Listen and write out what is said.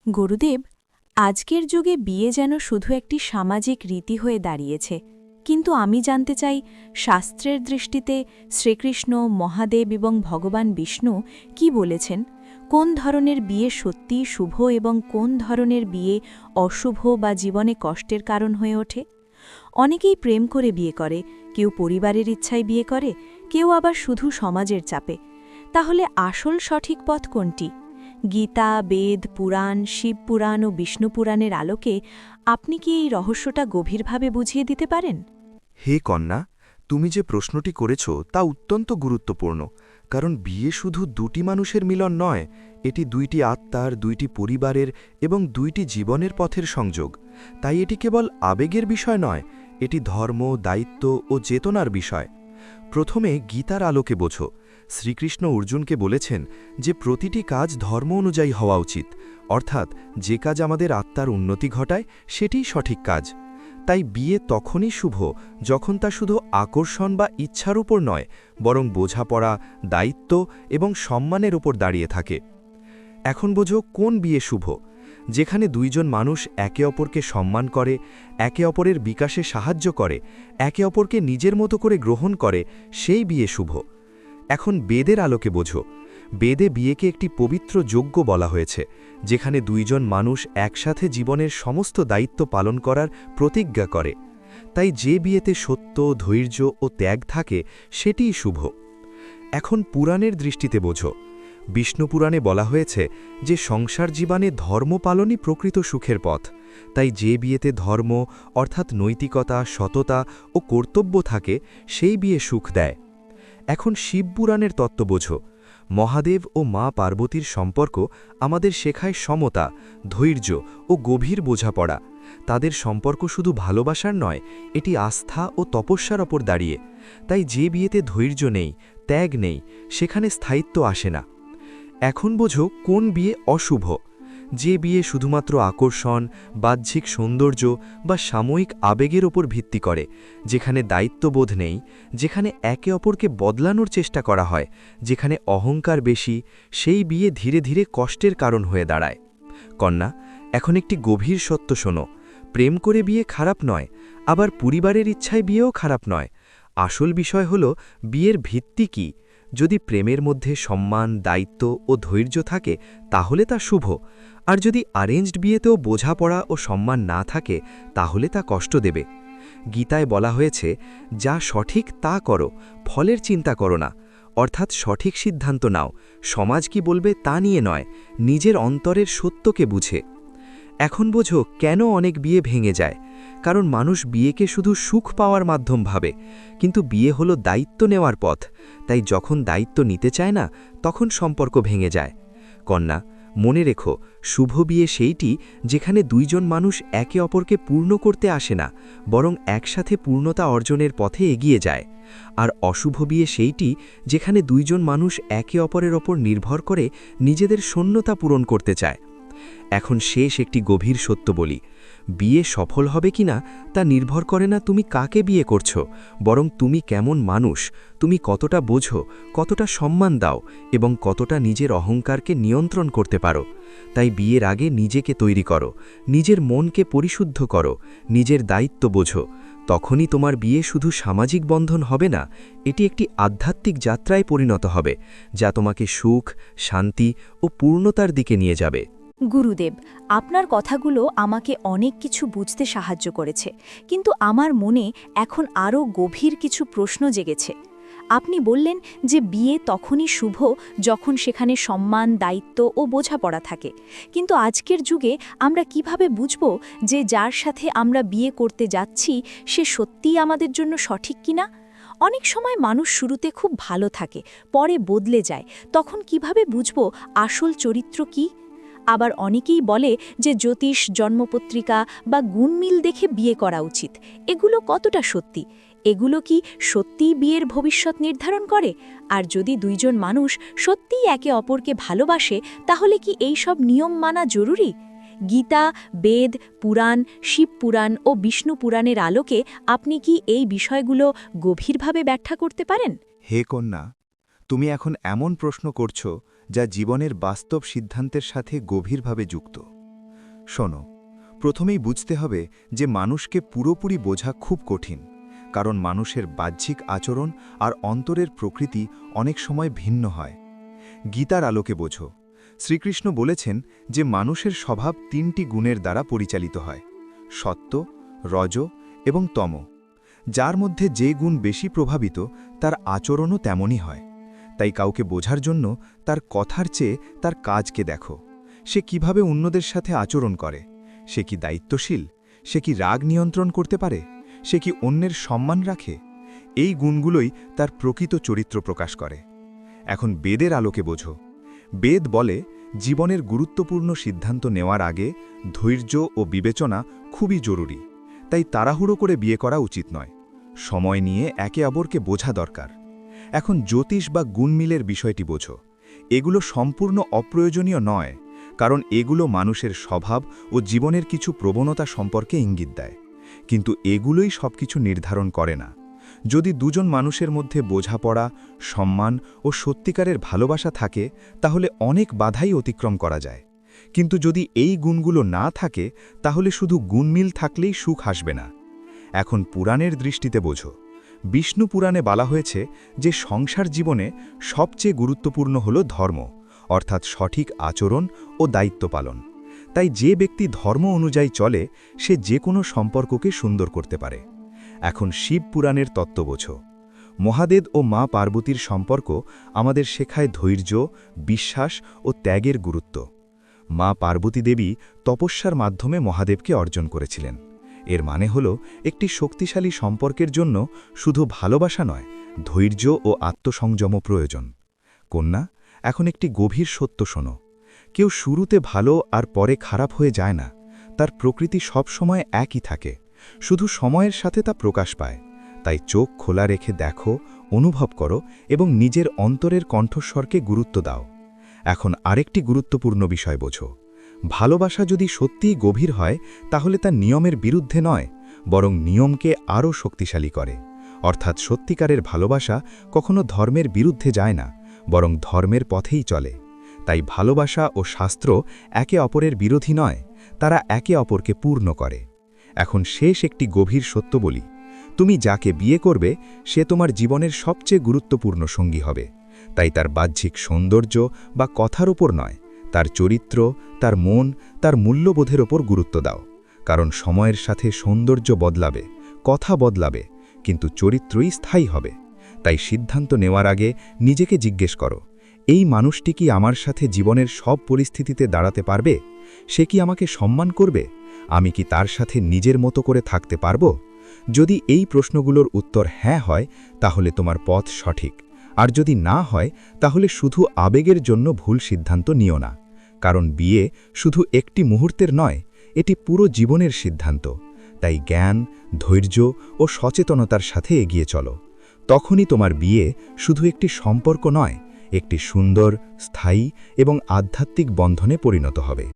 গুরুদেব, আজকের যুগে বিয়ে যেন শুধু একটি সামাজিক রীতি হয়ে দাঁড়িয়েছে, কিন্তু আমি জানতে চাই শাস্ত্রের দৃষ্টিতে শ্রীকৃষ্ণ, মহাদেব এবং ভগবান বিষ্ণু কি বলেছেন। কোন ধরনের বিয়ে সত্যিই শুভ এবং কোন ধরনের বিয়ে অশুভ বা জীবনে কষ্টের কারণ হয়ে ওঠে। অনেকেই প্রেম করে বিয়ে করে, কেউ পরিবারের ইচ্ছায় বিয়ে করে, কেউ আবার শুধু সমাজের চাপে। তাহলে আসল সঠিক পথ কোনটি? গীতা, বেদ, পুরাণ, শিব পুরাণ ও বিষ্ণু পুরাণের আলোকে আপনি কি এই রহস্যটা গভীরভাবে বুঝিয়ে দিতে পারেন? হে কন্যা, তুমি যে প্রশ্নটি করেছ তা অত্যন্ত গুরুত্বপূর্ণ, কারণ বিয়ে শুধু দুটি মানুষের মিলন নয়, এটি দুইটি আত্মার, দুইটি পরিবারের এবং দুইটি জীবনের পথের সংযোগ। তাই এটি কেবল আবেগের বিষয় নয়, এটি ধর্ম, দায়িত্ব ও চেতনার বিষয়। প্রথমে গীতার আলোকে বোঝো। শ্রীকৃষ্ণ অর্জুনকে বলেছেন যে প্রতিটি কাজ ধর্ম অনুযায়ী হওয়া উচিত, অর্থাৎ যে কাজ আমাদের আত্মার উন্নতি ঘটায় সেটিই সঠিক কাজ। তাই বিয়ে তখনই শুভ যখন তা শুধু আকর্ষণ বা ইচ্ছার উপর নয়, বরং বোঝাপড়া, দায়িত্ব এবং সম্মানের উপর দাঁড়িয়ে থাকে। এখন বোঝো কোন বিয়ে শুভ। যেখানে দুইজন মানুষ একে অপরকে সম্মান করে, একে অপরের বিকাশে সাহায্য করে, একে অপরকে নিজের মতো করে গ্রহণ করে, সেই বিয়ে শুভ। এখন বেদের আলোকে বোঝো। বেদে বিয়েকে একটি পবিত্র যজ্ঞ বলা হয়েছে, যেখানে দুইজন মানুষ একসাথে জীবনের সমস্ত দায়িত্ব পালন করার প্রতিজ্ঞা করে। তাই যে বিয়েতে সত্য, ধৈর্য ও ত্যাগ থাকে সেটিই শুভ। এখন পুরাণের দৃষ্টিতে বোঝো। বিষ্ণু পুরাণে বলা হয়েছে যে সংসার জীবনে ধর্ম পালনই প্রকৃত সুখের পথ। তাই যে বিয়েতে ধর্ম অর্থাৎ নৈতিকতা, সততা ও কর্তব্য থাকে সেই বিয়ে সুখ দেয়। এখন শিবপুরাণের তত্ত্ব বোঝো। মহাদেব ও মা পার্বতীর সম্পর্ক আমাদের শেখায় সমতা, ধৈর্য ও গভীর বোঝাপড়া। তাদের সম্পর্ক শুধু ভালোবাসার নয়, এটি আস্থা ও তপস্যার ওপর দাঁড়িয়ে। তাই যে বিয়েতে ধৈর্য নেই, ত্যাগ নেই, সেখানে স্থায়িত্ব আসে না। এখন বোঝো কোন বিয়ে অশুভ। যে বিয়ে শুধুমাত্র আকর্ষণ, বাহ্যিক সৌন্দর্য বা সাময়িক আবেগের ওপর ভিত্তি করে, যেখানে দায়িত্ববোধ নেই, যেখানে একে অপরকে বদলানোর চেষ্টা করা হয়, যেখানে অহংকার বেশি, সেই বিয়ে ধীরে ধীরে কষ্টের কারণ হয়ে দাঁড়ায়। কন্যা, এখন একটি গভীর সত্য শোনো। প্রেম করে বিয়ে খারাপ নয়, আবার পরিবারের ইচ্ছায় বিয়েও খারাপ নয়। আসল বিষয় হল বিয়ের ভিত্তি কী। যদি প্রেমের মধ্যে সম্মান, দায়িত্ব ও ধৈর্য থাকে তাহলে তা শুভ। আর যদি অ্যারেঞ্জড বিয়েতেও বোঝাপড়া ও সম্মান না থাকে তাহলে তা কষ্ট দেবে। গীতায় বলা হয়েছে, যা সঠিক তা করো, ফলের চিন্তা করো না। অর্থাৎ সঠিক সিদ্ধান্ত নাও, সমাজ কি বলবে তা নিয়ে নয়, নিজের অন্তরের সত্যকে বুঝে। এখন বোঝো কেন অনেক বিয়ে ভেঙে যায়। কারণ মানুষ বিয়েকে শুধু সুখ পাওয়ার মাধ্যম ভাবে, কিন্তু বিয়ে হলো দায়িত্ব নেওয়ার পথ। তাই যখন দায়িত্ব নিতে চায় না, তখন সম্পর্ক ভেঙে যায়। কন্যা, মনে রেখো, শুভ বিয়ে সেইটি যেখানে দুইজন মানুষ একে অপরকে পূর্ণ করতে আসে না, বরং একসাথে পূর্ণতা অর্জনের পথে এগিয়ে যায়। আর অশুভ বিয়ে সেইটি যেখানে দুইজন মানুষ একে অপরের ওপর নির্ভর করে নিজেদের শূন্যতা পূরণ করতে চায়। এখন শেষ একটি গভীর সত্য বলি। বিয়ে সফল হবে কিনা তা নির্ভর করে না তুমি কাকে বিয়ে করছো, বরং তুমি কেমন মানুষ, তুমি কতটা বোঝো, কতটা সম্মান দাও এবং কতটা নিজের অহংকারকে নিয়ন্ত্রণ করতে পারো। তাই বিয়ের আগে নিজেকে তৈরি করো, নিজের মনকে পরিশুদ্ধ করো, নিজের দায়িত্ব বোঝো। তখনই তোমার বিয়ে শুধু সামাজিক বন্ধন হবে না, এটি একটি আধ্যাত্মিক যাত্রায় পরিণত হবে, যা তোমাকে সুখ, শান্তি ও পূর্ণতার দিকে নিয়ে যাবে। গুরুদেব, আপনার কথাগুলো আমাকে অনেক কিছু বুঝতে সাহায্য করেছে, কিন্তু আমার মনে এখন আরও গভীর কিছু প্রশ্ন জেগেছে। আপনি বললেন যে বিয়ে তখনই শুভ যখন সেখানে সম্মান, দায়িত্ব ও বোঝাপড়া থাকে, কিন্তু আজকের যুগে আমরা কিভাবে বুঝব যে যার সাথে আমরা বিয়ে করতে যাচ্ছি সে সত্যিই আমাদের জন্য সঠিক কিনা? অনেক সময় মানুষ শুরুতে খুব ভালো থাকে, পরে বদলে যায়, তখন কিভাবে বুঝব আসল চরিত্র কী? আবার অনেকেই বলে যে জ্যোতিষ, জন্মপত্রিকা বা গুণমিল দেখে বিয়ে করা উচিত। এগুলো কতটা সত্যি? এগুলো কি সত্যিই বিয়ের ভবিষ্যৎ নির্ধারণ করে? আর যদি দুইজন মানুষ সত্যিই একে অপরকে ভালোবাসে, তাহলে কি এই সব নিয়ম মানা জরুরি? গীতা, বেদ, পুরাণ, শিব পুরাণ ও বিষ্ণু পুরাণের আলোকে আপনি কি এই বিষয়গুলো গভীরভাবে ব্যাখ্যা করতে পারেন? হে কন্যা, তুমি এখন এমন প্রশ্ন করছো যা জীবনের বাস্তব সিদ্ধান্তের সাথে গভীরভাবে যুক্ত। শোনো, প্রথমেই বুঝতে হবে যে মানুষকে পুরোপুরি বোঝা খুব কঠিন, কারণ মানুষের বাহ্যিক আচরণ আর অন্তরের প্রকৃতি অনেক সময় ভিন্ন হয়। গীতার আলোকে বোঝো। শ্রীকৃষ্ণ বলেছেন যে মানুষের স্বভাব 3টি গুণের দ্বারা পরিচালিত হয়: সত্য, রজ এবং তম। যার মধ্যে যে গুণ বেশি প্রভাবিত তার আচরণও তেমনই হয়। তাই কাউকে বোঝার জন্য তার কথার চেয়ে তার কাজকে দেখো। সে কিভাবে অন্যদের সাথে আচরণ করে, সে কি দায়িত্বশীল, সে কি রাগ নিয়ন্ত্রণ করতে পারে, সে কি অন্যের সম্মান রাখে। এই গুণগুলোই তার প্রকৃত চরিত্র প্রকাশ করে। এখন বেদের আলোকে বোঝো। বেদ বলে জীবনের গুরুত্বপূর্ণ সিদ্ধান্ত নেওয়ার আগে ধৈর্য ও বিবেচনা খুবই জরুরি। তাই তাড়াহুড়ো করে বিয়ে করা উচিত নয়। সময় নিয়ে একে অপরকে বোঝা দরকার। এখন জ্যোতিষ বা গুণমিলের বিষয়টি বোঝো। এগুলো সম্পূর্ণ অপ্রয়োজনীয় নয়, কারণ এগুলো মানুষের স্বভাব ও জীবনের কিছু প্রবণতা সম্পর্কে ইঙ্গিত দেয়। কিন্তু এগুলোই সবকিছু নির্ধারণ করে না। যদি দুজন মানুষের মধ্যে বোঝাপড়া, সম্মান ও সত্যিকারের ভালোবাসা থাকে, তাহলে অনেক বাধাই অতিক্রম করা যায়। কিন্তু যদি এই গুণগুলো না থাকে, তাহলে শুধু গুণমিল থাকলেই সুখ আসবে না। এখন পুরাণের দৃষ্টিতে বোঝো। বিষ্ণু পুরাণে বলা হয়েছে যে সংসার জীবনে সবচেয়ে গুরুত্বপূর্ণ হল ধর্ম, অর্থাৎ সঠিক আচরণ ও দায়িত্ব পালন। তাই যে ব্যক্তি ধর্ম অনুযায়ী চলে, সে যে কোনো সম্পর্ককে সুন্দর করতে পারে। এখন শিব পুরাণের তত্ত্ব বোঝো। মহাদেব ও মা পার্বতীর সম্পর্ক আমাদের শেখায় ধৈর্য, বিশ্বাস ও ত্যাগের গুরুত্ব। মা পার্বতী দেবী তপস্যার মাধ্যমে মহাদেবকে অর্জন করেছিলেন। এর মানে হল একটি শক্তিশালী সম্পর্কের জন্য শুধু ভালোবাসা নয়, ধৈর্য ও আত্মসংযমও প্রয়োজন। কন্যা, এখন একটি গভীর সত্য শোনো। কেউ শুরুতে ভালো আর পরে খারাপ হয়ে যায় না। তার প্রকৃতি সব সময় একই থাকে, শুধু সময়ের সাথে তা প্রকাশ পায়। তাই চোখ খোলা রেখে দেখো, অনুভব করো এবং নিজের অন্তরের কণ্ঠস্বরকে গুরুত্ব দাও। এখন আরেকটি গুরুত্বপূর্ণ বিষয় বোঝো। ভালোবাসা যদি সত্যিই গভীর হয়, তাহলে তা নিয়মের বিরুদ্ধে নয়, বরং নিয়মকে আরও শক্তিশালী করে। অর্থাৎ সত্যিকারের ভালোবাসা কখনো ধর্মের বিরুদ্ধে যায় না, বরং ধর্মের পথেই চলে। তাই ভালোবাসা ও শাস্ত্র একে অপরের বিরোধী নয়, তারা একে অপরকে পূর্ণ করে। এখন শেষ একটি গভীর সত্য বলি। তুমি যাকে বিয়ে করবে, সে তোমার জীবনের সবচেয়ে গুরুত্বপূর্ণ সঙ্গী হবে। তাই তার বাহ্যিক সৌন্দর্য বা কথার ওপর নয়, তার চরিত্র, তার মন, তার মূল্যবোধের ওপর গুরুত্ব দাও। কারণ সময়ের সাথে সৌন্দর্য বদলাবে, কথা বদলাবে, কিন্তু চরিত্রই স্থায়ী হবে। তাই সিদ্ধান্ত নেওয়ার আগে নিজেকে জিজ্ঞেস করো, এই মানুষটি কি আমার সাথে জীবনের সব পরিস্থিতিতে দাঁড়াতে পারবে? সে কি আমাকে সম্মান করবে? আমি কি তার সাথে নিজের মতো করে থাকতে পারব? যদি এই প্রশ্নগুলোর উত্তর হ্যাঁ হয়, তাহলে তোমার পথ সঠিক। আর যদি না হয়, তাহলে শুধু আবেগের জন্য ভুল সিদ্ধান্ত নিও না। কারণ বিয়ে শুধু একটি মুহূর্তের নয়, এটি পুরো জীবনের সিদ্ধান্ত। তাই জ্ঞান, ধৈর্য ও সচেতনতার সাথে এগিয়ে চলো। তখনই তোমার বিয়ে শুধু একটি সম্পর্ক নয়, একটি সুন্দর, স্থায়ী এবং আধ্যাত্মিক বন্ধনে পরিণত হবে।